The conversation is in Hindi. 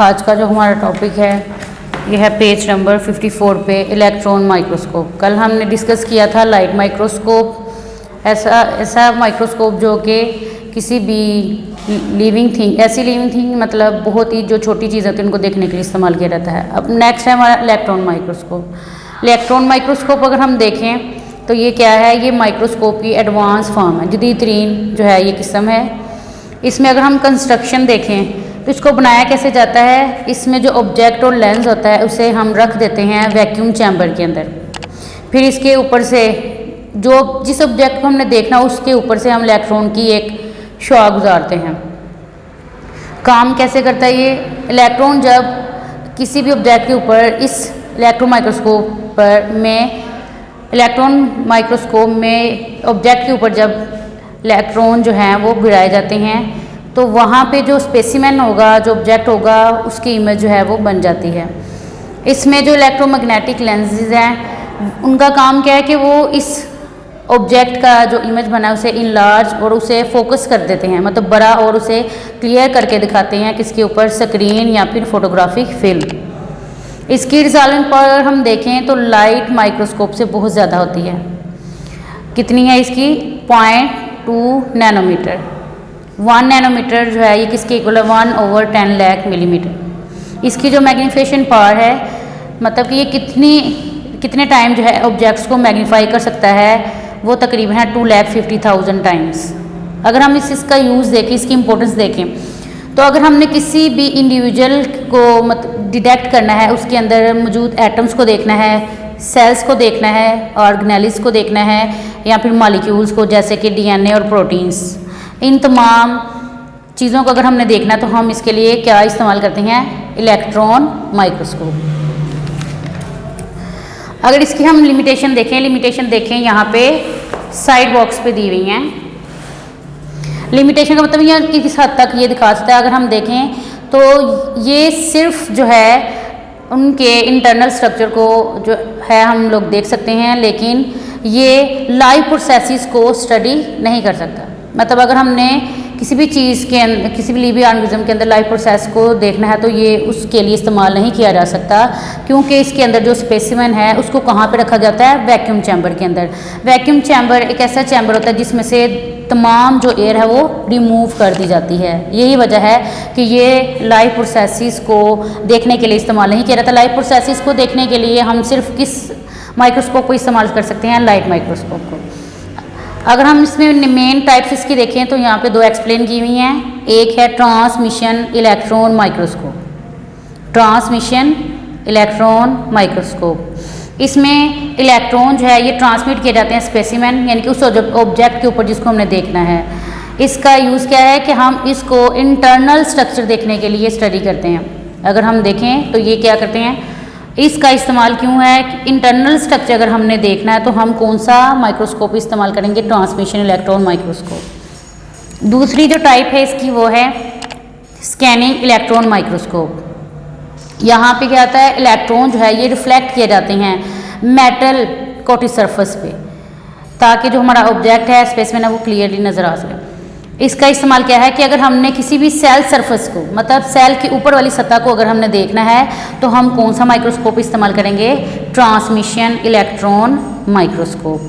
आज का जो हमारा टॉपिक है यह है पेज नंबर 54 पे इलेक्ट्रॉन माइक्रोस्कोप। कल हमने डिस्कस किया था लाइट माइक्रोस्कोप। ऐसा माइक्रोस्कोप जो कि किसी भी ऐसी लिविंग थिंग मतलब बहुत ही जो छोटी चीज़ होती है उनको देखने के लिए इस्तेमाल किया जाता है। अब नेक्स्ट है हमारा इलेक्ट्रॉन माइक्रोस्कोप। इलेक्ट्रॉन माइक्रोस्कोप अगर हम देखें तो ये क्या है, ये माइक्रोस्कोप की एडवांस फॉर्म है, जदीद तरीन जो है ये किस्म है। इसमें अगर हम कंस्ट्रक्शन देखें तो इसको बनाया कैसे जाता है, इसमें जो ऑब्जेक्ट और लेंस होता है उसे हम रख देते हैं वैक्यूम चैम्बर के अंदर। फिर इसके ऊपर से जिस ऑब्जेक्ट को हमने देखना उसके ऊपर से हम इलेक्ट्रॉन की एक शॉ गुजारते हैं। काम कैसे करता है ये इलेक्ट्रॉन, जब किसी भी ऑब्जेक्ट के ऊपर इस इलेक्ट्रॉन माइक्रोस्कोप में ऑब्जेक्ट के ऊपर जब इलेक्ट्रॉन जो हैं वो गिराए जाते हैं तो वहाँ पे जो स्पेसिमेन होगा, जो ऑब्जेक्ट होगा, उसकी इमेज जो है वो बन जाती है। इसमें जो इलेक्ट्रोमैग्नेटिक लेंसेज हैं उनका काम क्या है कि वो इस ऑब्जेक्ट का जो इमेज बना है उसे इनलार्ज और उसे फोकस कर देते हैं, मतलब बड़ा, और उसे क्लियर करके दिखाते हैं किसके ऊपर, स्क्रीन या फिर फोटोग्राफिक फिल्म। इसकी रिजल्ट पर हम देखें तो लाइट माइक्रोस्कोप से बहुत ज़्यादा होती है। कितनी है इसकी, 0.2 नैनोमीटर। 1 नैनोमीटर जो है ये किसके इक्वल है, 1/10 लाख मिलीमीटर। इसकी जो मैग्नीफिकेशन पावर है, मतलब कि ये कितने टाइम जो है ऑब्जेक्ट्स को मैग्नीफाई कर सकता है, वो तकरीबन है 2,50,000 टाइम्स। अगर हम इसका यूज़ देखें, इसकी इंपॉर्टेंस देखें, तो अगर हमने किसी भी इंडिविजुअल को मतलब डिटेक्ट करना है, उसके अंदर मौजूद एटम्स को देखना है, सेल्स को देखना है, ऑर्गेनेल्स को देखना है, या फिर मॉलिक्यूल्स को जैसे कि डीएनए और प्रोटीन्स, इन तमाम चीज़ों को अगर हमने देखना है तो हम इसके लिए क्या इस्तेमाल करते हैं, इलेक्ट्रॉन माइक्रोस्कोप। अगर इसकी हम लिमिटेशन देखें यहाँ पे साइड बॉक्स पे दी हुई हैं। लिमिटेशन का मतलब ये किस हद तक ये दिखा सकता है, अगर हम देखें तो ये सिर्फ जो है उनके इंटरनल स्ट्रक्चर को जो है हम लोग देख सकते हैं, लेकिन ये लाइव प्रोसेसेस को स्टडी नहीं कर सकता। मतलब अगर हमने किसी भी चीज़ के अंदर, किसी भी लिविंग ऑर्गेनिज्म के अंदर लाइव प्रोसेस को देखना है तो ये उसके लिए इस्तेमाल नहीं किया जा सकता, क्योंकि इसके अंदर जो स्पेसिमेन है उसको कहाँ पे रखा जाता है, वैक्यूम चैम्बर के अंदर। वैक्यूम चैम्बर एक ऐसा चैम्बर होता है जिसमें से तमाम जो एयर है वो रिमूव कर दी जाती है। यही वजह है कि ये लाइव प्रोसेसेस को देखने के लिए इस्तेमाल नहीं किया जाता। लाइव प्रोसेसेस को देखने के लिए हम सिर्फ किस माइक्रोस्कोप को इस्तेमाल कर सकते हैं, लाइट माइक्रोस्कोप को। अगर हम इसमें मेन टाइप्स इसकी देखें तो यहाँ पे 2 एक्सप्लेन की हुई हैं। एक है transmission electron microscope, transmission electron microscope. इसमें इलेक्ट्रॉन जो है ये ट्रांसमिट किए जाते हैं स्पेसिमेन, यानी कि उस ऑब्जेक्ट के ऊपर जिसको हमने देखना है। इसका यूज़ क्या है कि हम इसको इंटरनल स्ट्रक्चर देखने के लिए स्टडी करते हैं। अगर हम देखें तो ये क्या करते हैं, इसका इस्तेमाल क्यों है, इंटरनल स्ट्रक्चर अगर हमने देखना है तो हम कौन सा माइक्रोस्कोप इस्तेमाल करेंगे, ट्रांसमिशन इलेक्ट्रॉन माइक्रोस्कोप। दूसरी जो टाइप है इसकी वो है स्कैनिंग इलेक्ट्रॉन माइक्रोस्कोप। यहाँ पे क्या आता है, इलेक्ट्रॉन जो है ये रिफ्लेक्ट किए जाते हैं मेटल कोटेड सरफेस पे, ताकि जो हमारा ऑब्जेक्ट है, स्पेसिमेन है, वो क्लियरली नज़र आ सके। इसका इस्तेमाल क्या है कि अगर हमने किसी भी सेल सरफेस को, मतलब सेल की ऊपर वाली सतह को अगर हमने देखना है तो हम कौन सा माइक्रोस्कोप इस्तेमाल करेंगे, ट्रांसमिशन इलेक्ट्रॉन माइक्रोस्कोप।